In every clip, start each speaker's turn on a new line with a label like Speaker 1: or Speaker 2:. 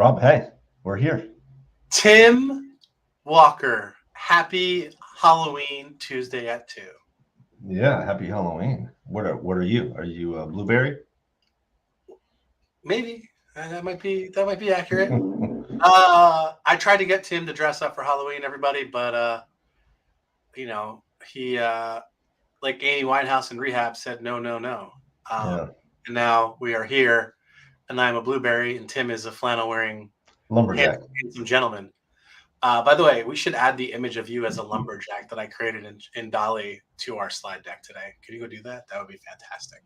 Speaker 1: Rob, hey, we're here.
Speaker 2: Tim Walker, happy Halloween Tuesday at 2.
Speaker 1: Yeah, happy Halloween. What are you? Are you a blueberry?
Speaker 2: Maybe that might be accurate. I tried to get Tim to dress up for Halloween, everybody, but he like Amy Winehouse in rehab said no, no, no.
Speaker 1: Yeah,
Speaker 2: And now we are here, and I'm a blueberry, and Tim is a flannel wearing
Speaker 1: lumberjack.
Speaker 2: handsome gentleman. By the way, we should add the image of you as a lumberjack that I created in Dolly to our slide deck today. Can you go do that? That would be fantastic.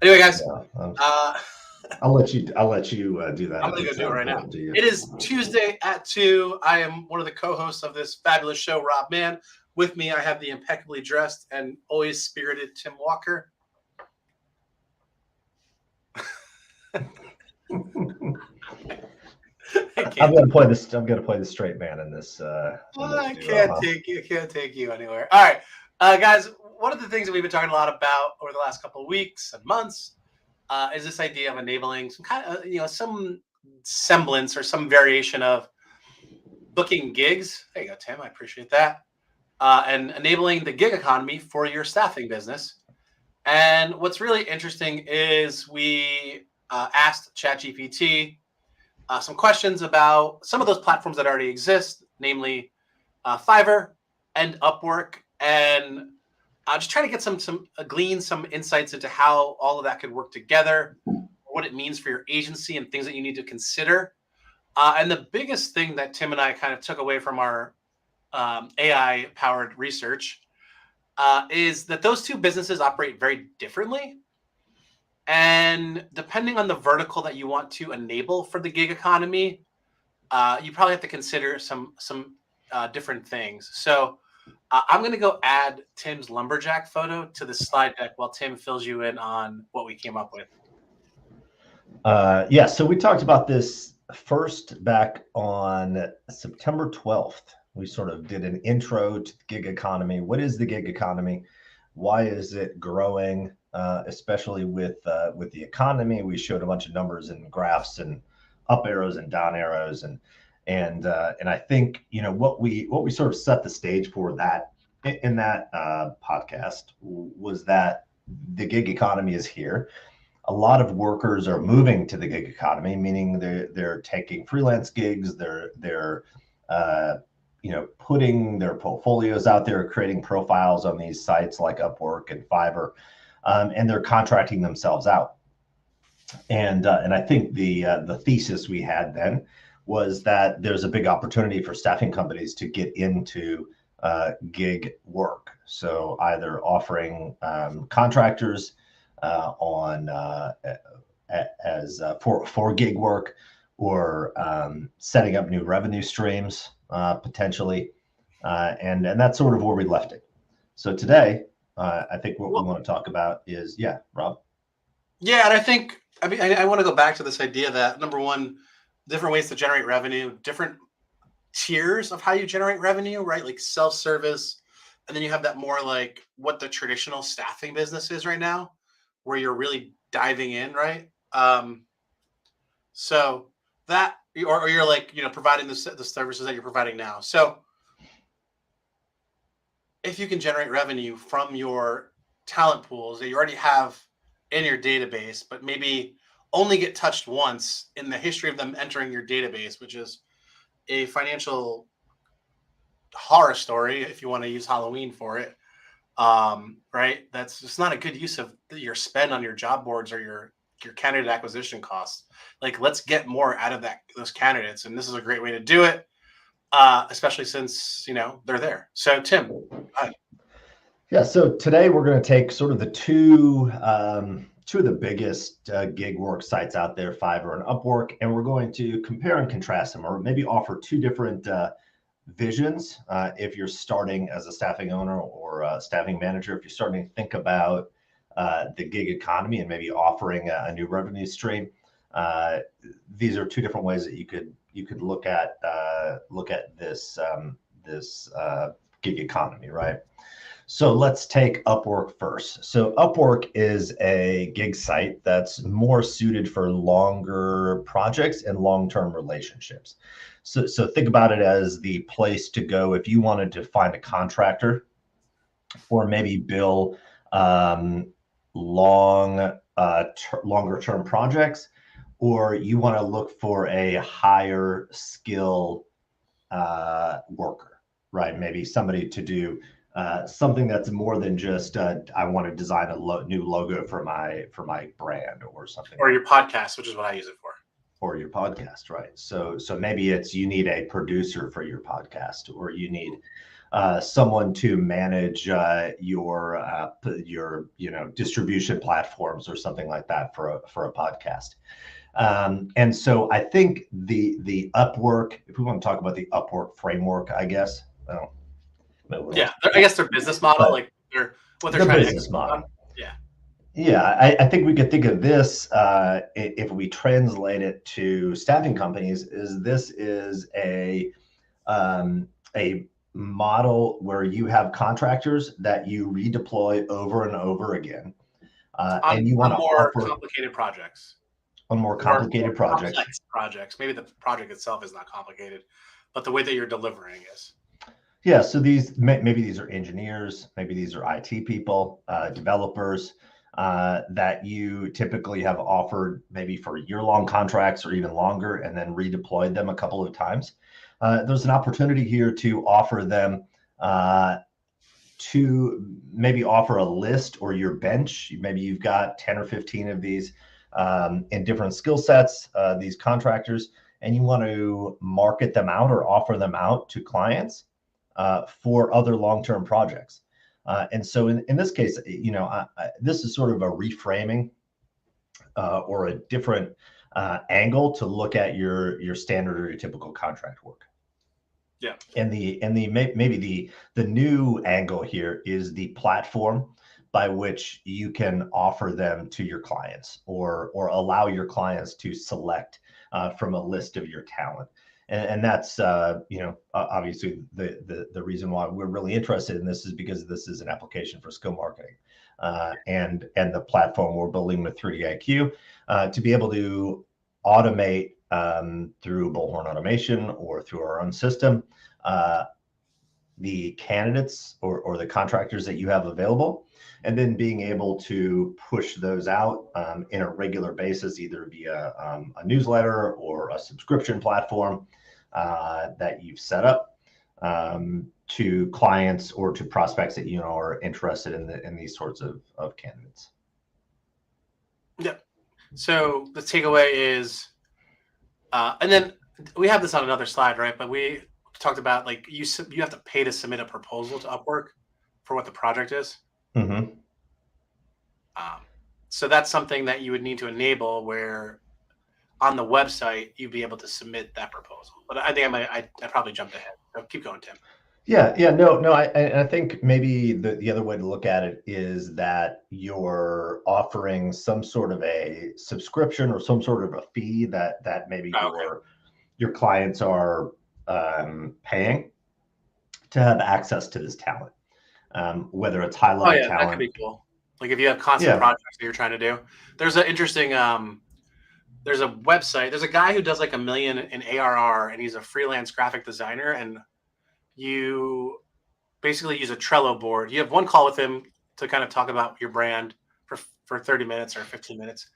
Speaker 2: Anyway, guys,
Speaker 1: Yeah,
Speaker 2: uh,
Speaker 1: I'll let you. I'll let you do that
Speaker 2: I'm
Speaker 1: if
Speaker 2: going to
Speaker 1: it's
Speaker 2: go do
Speaker 1: that
Speaker 2: it right now.
Speaker 1: important to you.
Speaker 2: It is Tuesday at 2. I am one of the co-hosts of this fabulous show, Rob Mann. With me, I have the impeccably dressed and always spirited Tim Walker.
Speaker 1: I'm gonna play this. I'm gonna play the straight man in this.
Speaker 2: I can't take you anywhere. All right, guys. One of the things that we've been talking a lot about over the last couple of weeks and months is this idea of enabling some kind of, some semblance or some variation of booking gigs. There you go, Tim. I appreciate that. And enabling the gig economy for your staffing business. And what's really interesting is we asked ChatGPT some questions about some of those platforms that already exist, namely Fiverr and Upwork, and just trying to get glean some insights into how all of that could work together, what it means for your agency, and things that you need to consider. And the biggest thing that Tim and I kind of took away from our AI-powered research is that those two businesses operate very differently. And depending on the vertical that you want to enable for the gig economy, you probably have to consider some different things. So I'm going to go add Tim's lumberjack photo to the slide deck while Tim fills you in on what we came up with.
Speaker 1: Yeah, so we talked about this first back on September 12th. We sort of did an intro to the gig economy. What is the gig economy? Why is it growing? Especially with the economy, we showed a bunch of numbers and graphs and up arrows and down arrows, and I think what we sort of set the stage for that in that podcast was that the gig economy is here. A lot of workers are moving to the gig economy, meaning they're taking freelance gigs. They're putting their portfolios out there, creating profiles on these sites like Upwork and Fiverr, and they're contracting themselves out. And I think the thesis we had then was that there's a big opportunity for staffing companies to get into gig work. So either offering contractors on for gig work, or setting up new revenue streams potentially, and that's sort of where we left it. So today, I think what we want to talk about is, Rob.
Speaker 2: Yeah, and I want to go back to this idea that, number one, different ways to generate revenue, different tiers of how you generate revenue, right? Like self-service, and then you have that more like what the traditional staffing business is right now, where you're really diving in, right? So that, or you're like, providing the services that you're providing now. So if you can generate revenue from your talent pools that you already have in your database, but maybe only get touched once in the history of them entering your database, which is a financial horror story, if you want to use Halloween for it, right? That's just not a good use of your spend on your job boards or your candidate acquisition costs. Like, let's get more out of those candidates, and this is a great way to do it, especially since they're there. So, Tim, hi.
Speaker 1: Yeah, so today we're going to take sort of the two of the biggest gig work sites out there, Fiverr and Upwork, and we're going to compare and contrast them, or maybe offer two different visions. If you're starting as a staffing owner or a staffing manager, if you're starting to think about the gig economy and maybe offering a new revenue stream, these are two different ways that you could look at this gig economy, right? So let's take Upwork first. So Upwork is a gig site that's more suited for longer projects and long-term relationships. So think about it as the place to go if you wanted to find a contractor or maybe bill long, longer term projects, or you want to look for a higher skill worker, right? Maybe somebody to do something that's more than just I want to design a new logo for my brand or something.
Speaker 2: Or your podcast, which is what I use it for.
Speaker 1: Or your podcast, right? So maybe it's you need a producer for your podcast, or you need someone to manage your distribution platforms or something like that for a podcast. And so I think the Upwork, if we want to talk about the Upwork framework, I guess. Well,
Speaker 2: yeah, I guess their business model, like what they're trying
Speaker 1: business
Speaker 2: to
Speaker 1: model.
Speaker 2: Yeah.
Speaker 1: Yeah, I think we could think of this if we translate it to staffing companies. This is a model where you have contractors that you redeploy over and over again, and you want to
Speaker 2: more
Speaker 1: offer
Speaker 2: complicated projects.
Speaker 1: on more complicated projects.
Speaker 2: Complex projects. Maybe the project itself is not complicated, but the way that you're delivering is.
Speaker 1: Yeah, so maybe these are engineers, maybe these are IT people, developers that you typically have offered maybe for year-long contracts or even longer, and then redeployed them a couple of times. There's an opportunity here to offer them to maybe offer a list or your bench. Maybe you've got 10 or 15 of these in different skill sets, these contractors, and you want to market them out or offer them out to clients for other long-term projects. And so in this case, this is sort of a reframing or a different angle to look at your standard or your typical contract work.
Speaker 2: Yeah.
Speaker 1: And maybe the new angle here is the platform by which you can offer them to your clients or allow your clients to select from a list of your talent. And that's obviously the reason why we're really interested in this is because this is an application for skill marketing, and the platform we're building with 3D IQ to be able to automate through Bullhorn Automation or through our own system the candidates or the contractors that you have available, and then being able to push those out in a regular basis, either via a newsletter or a subscription platform that you've set up to clients or to prospects that are interested in these sorts of candidates.
Speaker 2: Yep. So the takeaway is, and then we have this on another slide, right? But we talked about like you have to pay to submit a proposal to Upwork for what the project is.
Speaker 1: Mm-hmm.
Speaker 2: So that's something that you would need to enable, where on the website you'd be able to submit that proposal. But I think I probably jumped ahead. So keep going, Tim.
Speaker 1: Yeah, no. I think maybe the other way to look at it is that you're offering some sort of a subscription or some sort of a fee that maybe your clients are paying to have access to this talent, whether it's high level talent.
Speaker 2: That could be cool. Like if you have constant projects that you're trying to do. There's an interesting there's a website. There's a guy who does like $1 million in ARR, and he's a freelance graphic designer. And you basically use a Trello board. You have one call with him to kind of talk about your brand for 30 minutes or 15 minutes,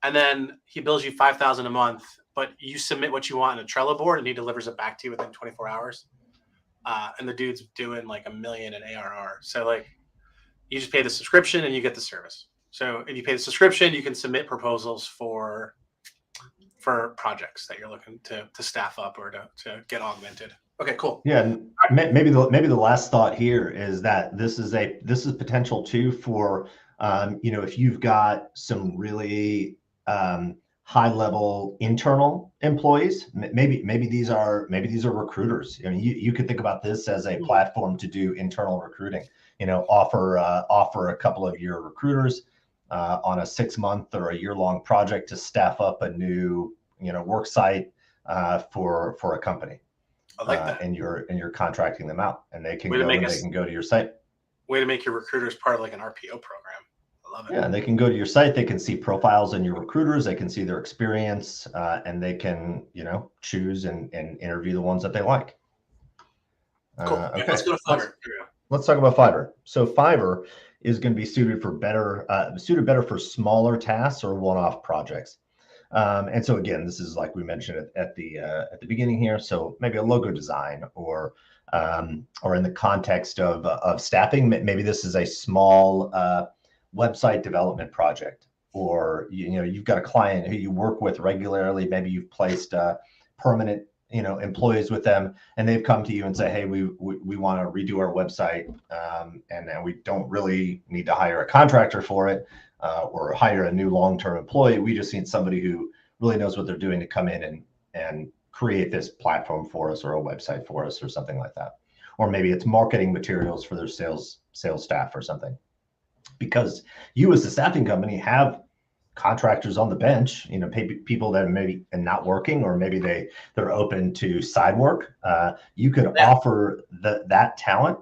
Speaker 2: and then he bills you $5,000 a month. But you submit what you want in a Trello board, and he delivers it back to you within 24 hours. And the dude's doing like $1 million in ARR. So like, you just pay the subscription and you get the service. So if you pay the subscription, you can submit proposals for projects that you're looking to staff up or to get augmented. Okay, cool.
Speaker 1: Yeah, maybe the last thought here is that this is potential too for if you've got some really high level internal employees, maybe these are recruiters. I mean, you could think about this as a platform to do internal recruiting. Offer a couple of your recruiters on a 6-month or a year-long project to staff up a new work site for a company.
Speaker 2: I like that.
Speaker 1: And you're contracting them out, and they can
Speaker 2: Way
Speaker 1: go to your site.
Speaker 2: Way to make your recruiters part of like an RPO program. I love it.
Speaker 1: Yeah, and they can go to your site. They can see profiles in your recruiters. They can see their experience, and they can, choose and interview the ones that they like.
Speaker 2: Cool.
Speaker 1: Okay.
Speaker 2: Let's go to Fiverr.
Speaker 1: Let's talk about Fiverr. So Fiverr is going to be suited better for smaller tasks or one-off projects. And so again, this is like we mentioned at the beginning here. So maybe a logo design, or in the context of staffing, maybe this is a small website development project, or you've got a client who you work with regularly. Maybe you've placed permanent employees with them, and they've come to you and say, hey, we want to redo our website, and we don't really need to hire a contractor for it, or hire a new long-term employee. We just need somebody who really knows what they're doing to come in and create this platform for us, or a website for us, or something like that. Or maybe it's marketing materials for their sales staff or something. Because you as the staffing company have contractors on the bench, people that are maybe not working, or maybe they're open to side work. You could offer that talent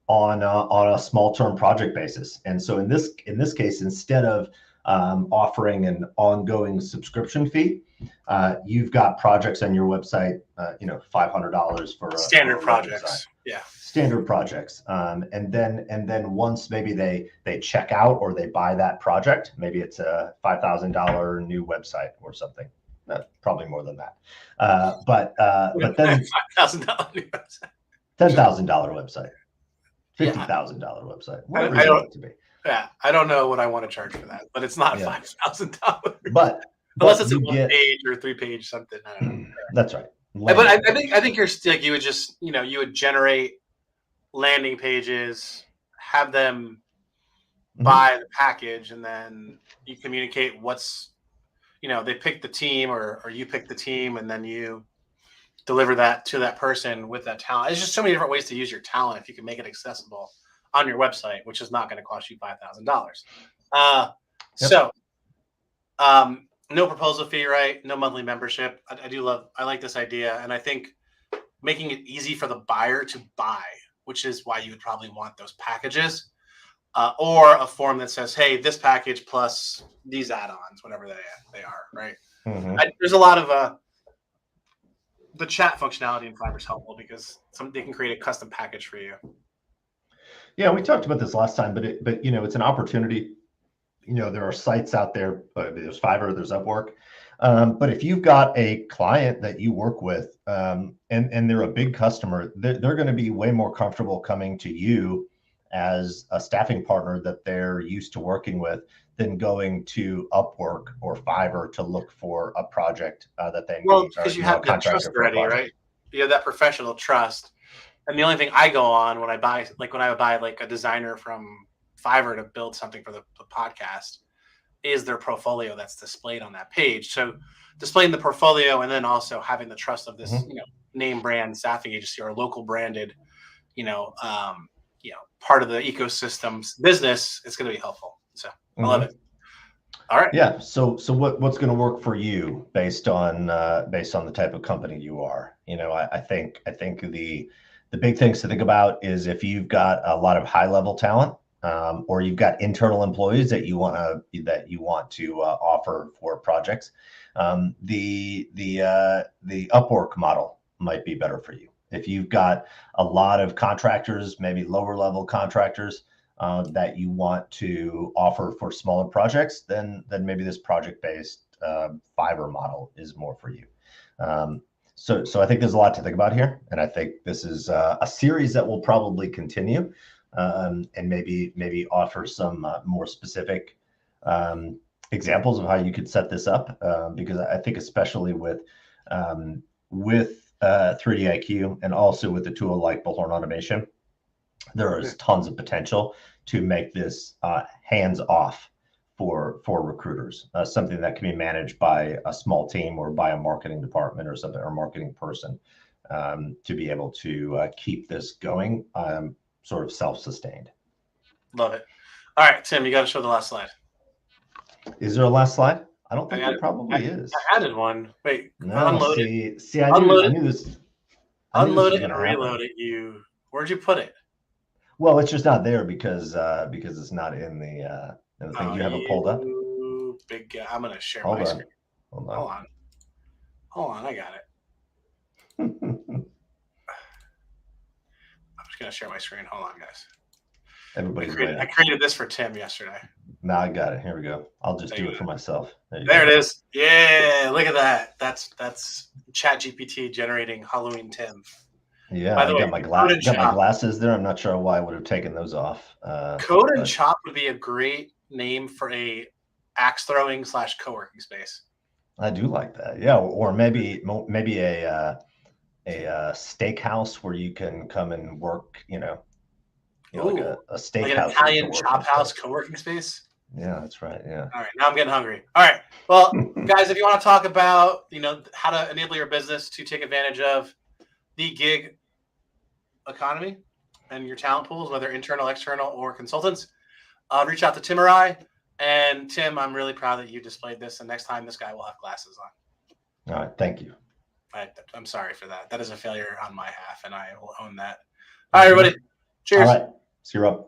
Speaker 1: on a small term project basis. And so in this case, instead of offering an ongoing subscription fee, you've got projects on your website, $500 for
Speaker 2: standard projects. Yeah.
Speaker 1: Standard projects. And then once maybe they check out or they buy that project, maybe it's a $5,000 new website or something. Probably more than that. But then
Speaker 2: $5,000 new website.
Speaker 1: $10,000 website. $50,000 website. Whatever you want it to be.
Speaker 2: Yeah, I don't know what I want to charge for that, but it's not $5,000.
Speaker 1: But
Speaker 2: unless it's a 1-page or 3-page something. I don't know.
Speaker 1: That's right.
Speaker 2: But I think you're still, you would just, you would generate landing pages, have them buy the package, and then you communicate what's, they pick the team, or you pick the team, and then you deliver that to that person with that talent. There's just so many different ways to use your talent if you can make it accessible on your website, which is not going to cost you $5,000. So no proposal fee, right? No monthly membership. I like this idea. And I think making it easy for the buyer to buy, which is why you would probably want those packages, or a form that says, hey, this package plus these add-ons, whatever they are, right? Mm-hmm. There's a lot of the chat functionality in Fiverr is helpful because they can create a custom package for you.
Speaker 1: Yeah, we talked about this last time, but it's an opportunity. There are sites out there. There's Fiverr, there's Upwork. But if you've got a client that you work with, and they're a big customer, they're going to be way more comfortable coming to you as a staffing partner that they're used to working with than going to Upwork or Fiverr to look for a project that they need.
Speaker 2: Well, because you have that trust already, right? You have that professional trust. And the only thing I go on when I buy like a designer from Fiverr to build something for the podcast is their portfolio that's displayed on that page. So displaying the portfolio, and then also having the trust of this, name brand staffing agency or local branded, part of the ecosystem's business, is going to be helpful. So I love it. All right.
Speaker 1: Yeah. So what's going to work for you based on the type of company you are? I think the big things to think about is if you've got a lot of high level talent, or you've got internal employees that you want to offer for projects, the Upwork model might be better for you. If you've got a lot of contractors, maybe lower level contractors, that you want to offer for smaller projects, then maybe this project based Fiverr model is more for you. So I think there's a lot to think about here, and I think this is a series that will probably continue, and maybe offer some more specific examples of how you could set this up, because I think especially with 3D-IQ and also with a tool like Bullhorn Automation, there is tons of potential to make this hands off for recruiters, something that can be managed by a small team or by a marketing department or something, or marketing person, to be able to keep this going, sort of self-sustained.
Speaker 2: Love it. All right, Tim, you got to show the last slide.
Speaker 1: Is there a last slide? I don't think there probably is.
Speaker 2: I added one. Wait,
Speaker 1: no, unloaded. See, I knew this. I knew this
Speaker 2: Unload
Speaker 1: was
Speaker 2: it
Speaker 1: going
Speaker 2: and
Speaker 1: to happen.
Speaker 2: reload it. Where'd you put it?
Speaker 1: Well, it's just not there because it's not in the thing. Do
Speaker 2: Oh,
Speaker 1: you have it pulled up?
Speaker 2: you big guy. I'm gonna share
Speaker 1: Hold
Speaker 2: my
Speaker 1: on.
Speaker 2: screen.
Speaker 1: Hold
Speaker 2: Hold on. Hold on. I got it.
Speaker 1: on.
Speaker 2: I'm just gonna share my screen. Hold on, guys.
Speaker 1: Everybody's waiting.
Speaker 2: I created this for Tim yesterday.
Speaker 1: Now I got it. Here we go. I'll just do it for myself.
Speaker 2: There it is. Yeah, look at that. That's ChatGPT generating Halloween Tim.
Speaker 1: Yeah,
Speaker 2: By the
Speaker 1: I
Speaker 2: way,
Speaker 1: got my
Speaker 2: Chop.
Speaker 1: glasses there. I'm not sure why I would have taken those off.
Speaker 2: Code and Chop would be a great name for a axe throwing / co-working space.
Speaker 1: I do like that. Yeah, or maybe a steakhouse where you can come and work. Like a
Speaker 2: like an
Speaker 1: steakhouse or
Speaker 2: Italian
Speaker 1: co-working
Speaker 2: chop house
Speaker 1: space.
Speaker 2: co-working space.
Speaker 1: Yeah, that's right. Yeah.
Speaker 2: All right, now I'm getting hungry. All right, well, guys, if you want to talk about how to enable your business to take advantage of the gig economy and your talent pools, whether internal, external, or consultants, reach out to Tim or I. And Tim, I'm really proud that you displayed this. And next time, this guy will have glasses on.
Speaker 1: All right. Thank you.
Speaker 2: I'm sorry for that. That is a failure on my half, and I will own that. All right, everybody. Cheers.
Speaker 1: All right. See you, Rob.